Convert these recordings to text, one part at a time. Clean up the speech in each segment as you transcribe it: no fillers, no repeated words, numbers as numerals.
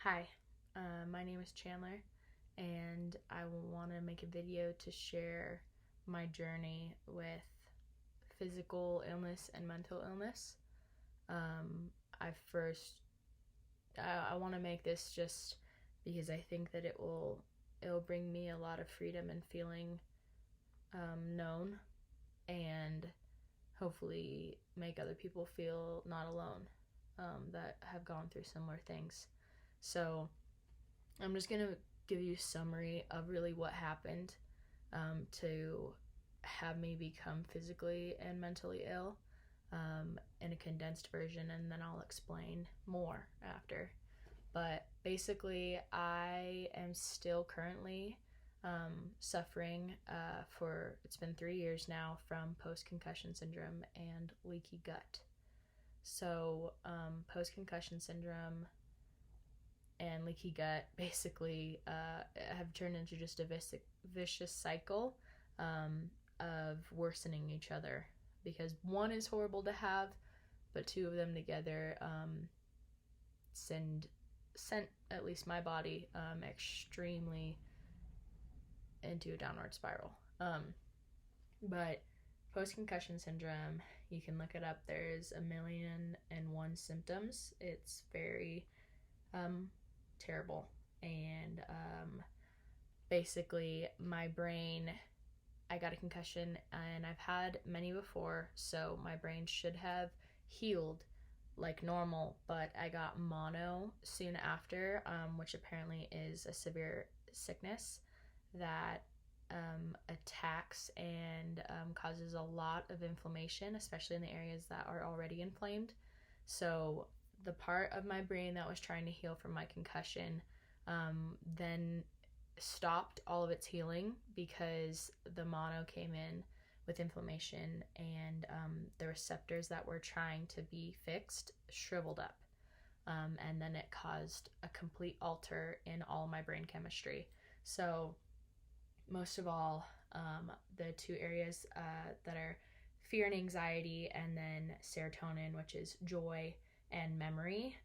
Hi, my name is Chandler, and I want to make a video to share my journey with physical illness and mental illness. I first, I want to make this just because I think that it'll bring me a lot of freedom and feeling known, and hopefully make other people feel not alone that have gone through similar things. So I'm just going to give you a summary of really what happened to have me become physically and mentally ill in a condensed version, and then I'll explain more after. But basically, I am still currently suffering it's been 3 years now from post-concussion syndrome and leaky gut. So, post-concussion syndrome and leaky gut basically have turned into just a vicious cycle of worsening each other, because one is horrible to have, but two of them together sent at least my body extremely into a downward spiral. But post-concussion syndrome, you can look it up. There's 1,000,001 symptoms. It's very terrible. And basically, my brain, I got a concussion, and I've had many before, so my brain should have healed like normal, but I got mono soon after, which apparently is a severe sickness that attacks and causes a lot of inflammation, especially in the areas that are already inflamed. So the part of my brain that was trying to heal from my concussion then stopped all of its healing because the mono came in with inflammation, and the receptors that were trying to be fixed shriveled up. And then it caused a complete alter in all my brain chemistry. So most of all, the two areas that are fear and anxiety, and then serotonin, which is joy and memory,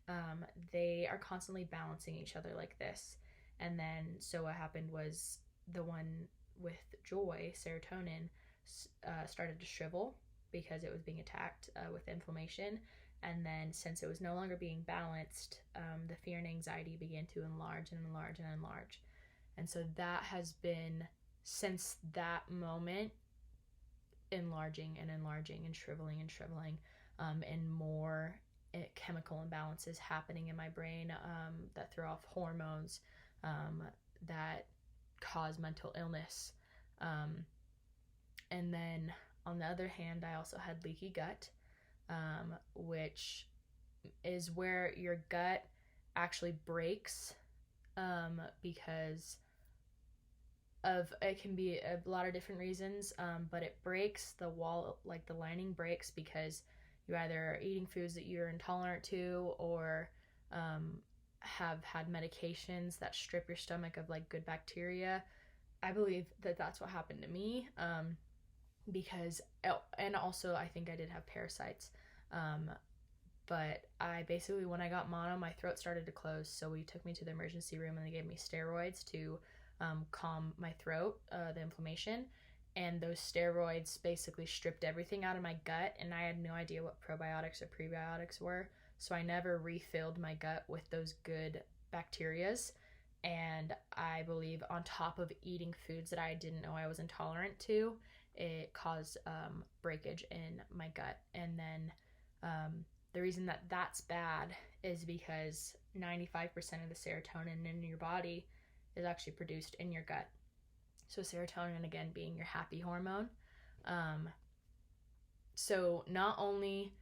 they are constantly balancing each other like this. And then, so what happened was the one with joy, serotonin, started to shrivel because it was being attacked with inflammation. And then, since it was no longer being balanced, the fear and anxiety began to enlarge and enlarge and enlarge. And so that has been, since that moment, enlarging and enlarging and shriveling, and more chemical imbalances happening in my brain that throw off hormones that cause mental illness. And then on the other hand, I also had leaky gut, which is where your gut actually breaks because of, it can be a lot of different reasons, but it breaks the wall, like the lining breaks because you either are eating foods that you're intolerant to, or have had medications that strip your stomach of like good bacteria. I believe that that's what happened to me, because, and also I think I did have parasites, but I basically, when I got mono, my throat started to close, so we took me to the emergency room and they gave me steroids to calm my throat, the inflammation. And those steroids basically stripped everything out of my gut, and I had no idea what probiotics or prebiotics were, so I never refilled my gut with those good bacterias. And I believe, on top of eating foods that I didn't know I was intolerant to, it caused breakage in my gut. And then the reason that that's bad is because 95% of the serotonin in your body is actually produced in your gut. So serotonin, again, being your happy hormone. So not only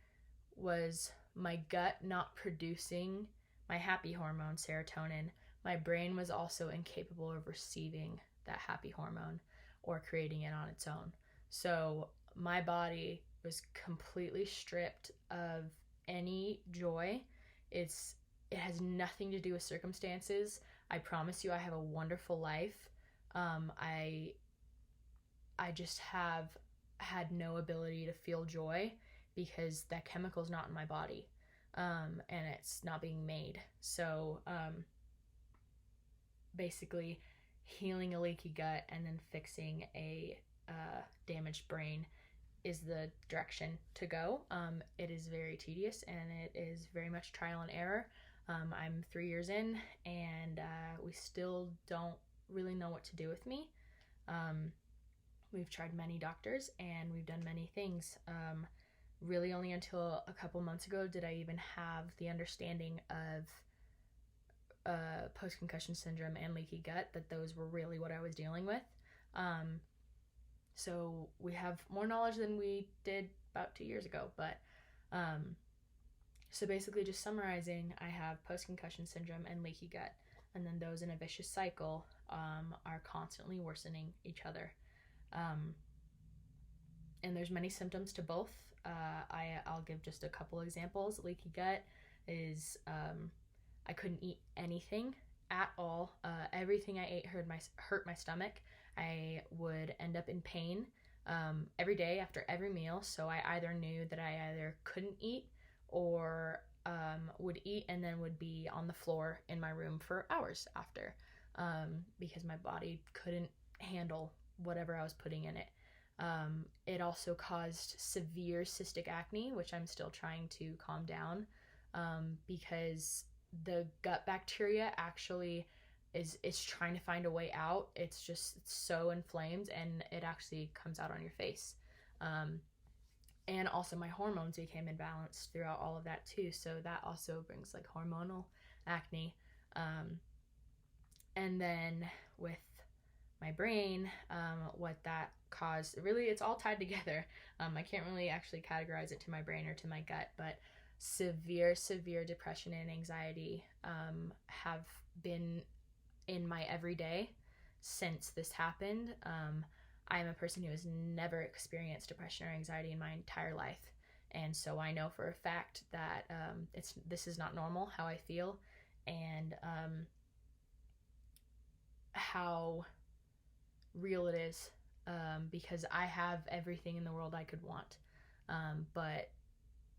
was my gut not producing my happy hormone, serotonin, my brain was also incapable of receiving that happy hormone or creating it on its own. So my body was completely stripped of any joy. It has nothing to do with circumstances. I promise you, I have a wonderful life. I just have had no ability to feel joy because that chemical is not in my body, and it's not being made. So basically healing a leaky gut and then fixing a damaged brain is the direction to go. It is very tedious and it is very much trial and error. I'm 3 years in and we still don't really know what to do with me. We've tried many doctors and we've done many things. Really only until a couple months ago did I even have the understanding of post-concussion syndrome and leaky gut, that those were really what I was dealing with. So we have more knowledge than we did about 2 years ago. But so basically, just summarizing, I have post-concussion syndrome and leaky gut, and then those in a vicious cycle are constantly worsening each other. And there's many symptoms to both. I'll give just a couple examples. Leaky gut is I couldn't eat anything at all. Everything I ate hurt my stomach. I would end up in pain every day after every meal. So I either knew that I either couldn't eat or would eat and then would be on the floor in my room for hours after because my body couldn't handle whatever I was putting in it. It also caused severe cystic acne, which I'm still trying to calm down because the gut bacteria actually is trying to find a way out. It's so inflamed and it actually comes out on your face. And also my hormones became imbalanced throughout all of that too. So that also brings like hormonal acne. And then with my brain, what that caused, really it's all tied together. I can't really actually categorize it to my brain or to my gut, but severe depression and anxiety have been in my everyday since this happened. I'm a person who has never experienced depression or anxiety in my entire life, and so I know for a fact that this is not normal how I feel, and how real it is, because I have everything in the world I could want, but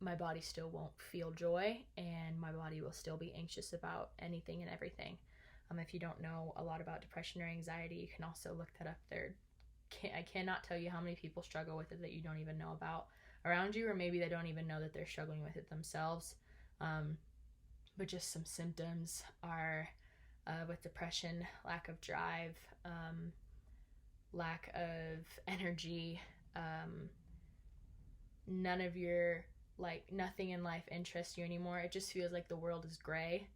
my body still won't feel joy, and my body will still be anxious about anything and everything. If you don't know a lot about depression or anxiety, you can also look that up. I cannot tell you how many people struggle with it that you don't even know about around you, or maybe they don't even know that they're struggling with it themselves. But just some symptoms are with depression, lack of drive, lack of energy, nothing in life interests you anymore. It just feels like the world is gray.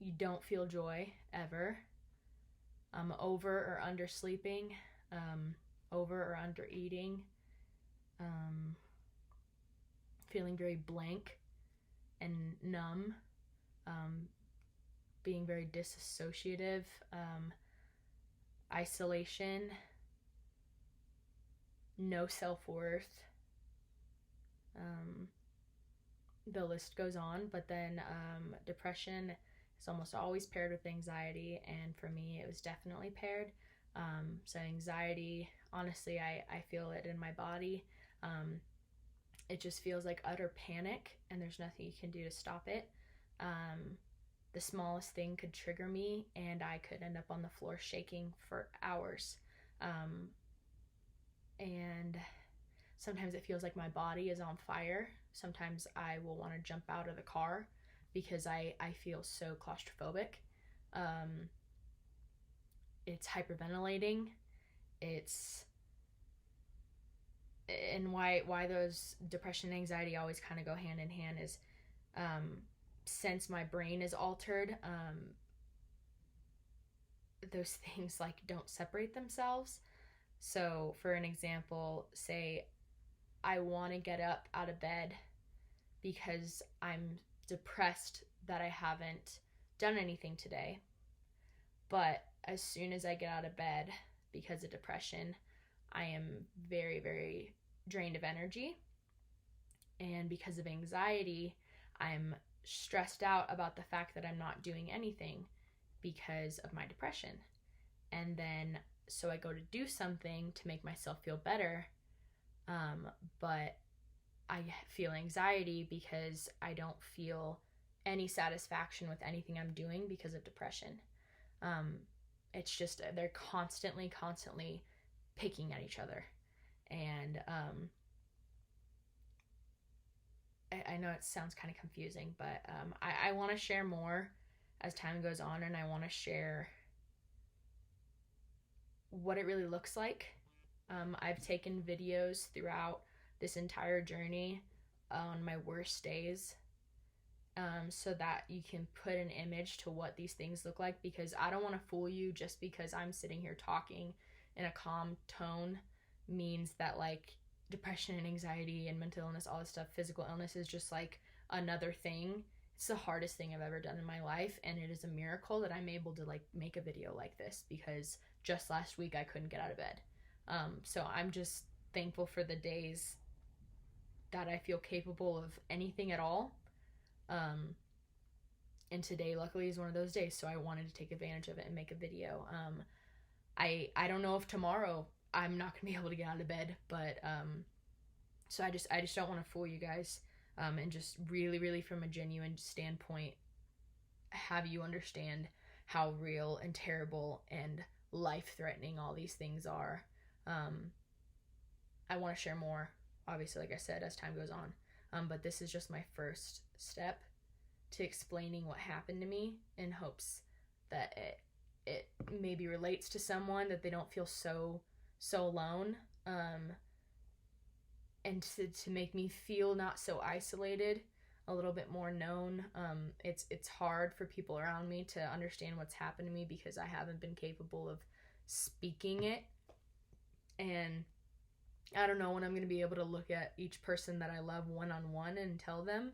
You don't feel joy ever. Over or under sleeping, over or under eating, feeling very blank and numb, being very disassociative, isolation, no self-worth. The list goes on, but then depression is almost always paired with anxiety, and for me it was definitely paired. So anxiety, honestly, I feel it in my body. It just feels like utter panic, and there's nothing you can do to stop it. The smallest thing could trigger me, and I could end up on the floor shaking for hours. And sometimes it feels like my body is on fire. Sometimes I will want to jump out of the car because I feel so claustrophobic. It's hyperventilating. And why those depression and anxiety always kind of go hand in hand is since my brain is altered, those things like don't separate themselves. So for an example, say I want to get up out of bed because I'm depressed that I haven't done anything today. But as soon as I get out of bed because of depression, I am very, very drained of energy. And because of anxiety, I'm stressed out about the fact that I'm not doing anything because of my depression. And then, so I go to do something to make myself feel better, but I feel anxiety because I don't feel any satisfaction with anything I'm doing because of depression. It's just they're constantly picking at each other. And I know it sounds kind of confusing, but I want to share more as time goes on, and I want to share what it really looks like. I've taken videos throughout this entire journey on my worst days, so that you can put an image to what these things look like, because I don't want to fool you just because I'm sitting here talking in a calm tone means that like depression and anxiety and mental illness, all this stuff, physical illness is just like another thing. It's the hardest thing I've ever done in my life, and it is a miracle that I'm able to like make a video like this, because just last week I couldn't get out of bed. So I'm just thankful for the days that I feel capable of anything at all. And today luckily is one of those days, so I wanted to take advantage of it and make a video. I don't know if tomorrow I'm not gonna be able to get out of bed, but so I just don't want to fool you guys, and just really from a genuine standpoint have you understand how real and terrible and life-threatening all these things are. I want to share more, obviously, like I said, as time goes on, but this is just my first step to explaining what happened to me, in hopes that it maybe relates to someone, that they don't feel so alone, and to make me feel not so isolated, a little bit more known. It's hard for people around me to understand what's happened to me because I haven't been capable of speaking it, and I don't know when I'm going to be able to look at each person that I love one-on-one and tell them.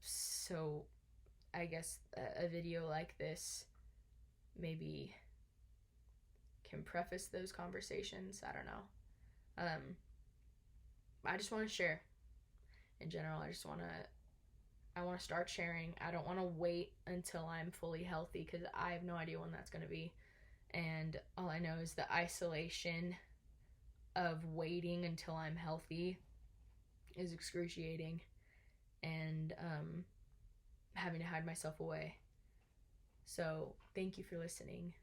So I guess a video like this maybe can preface those conversations. I don't know. I just want to share in general. I want to start sharing. I don't want to wait until I'm fully healthy, because I have no idea when that's going to be. And all I know is the isolation of waiting until I'm healthy is excruciating, and having to hide myself away. So thank you for listening.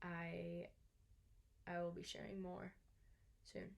I will be sharing more soon.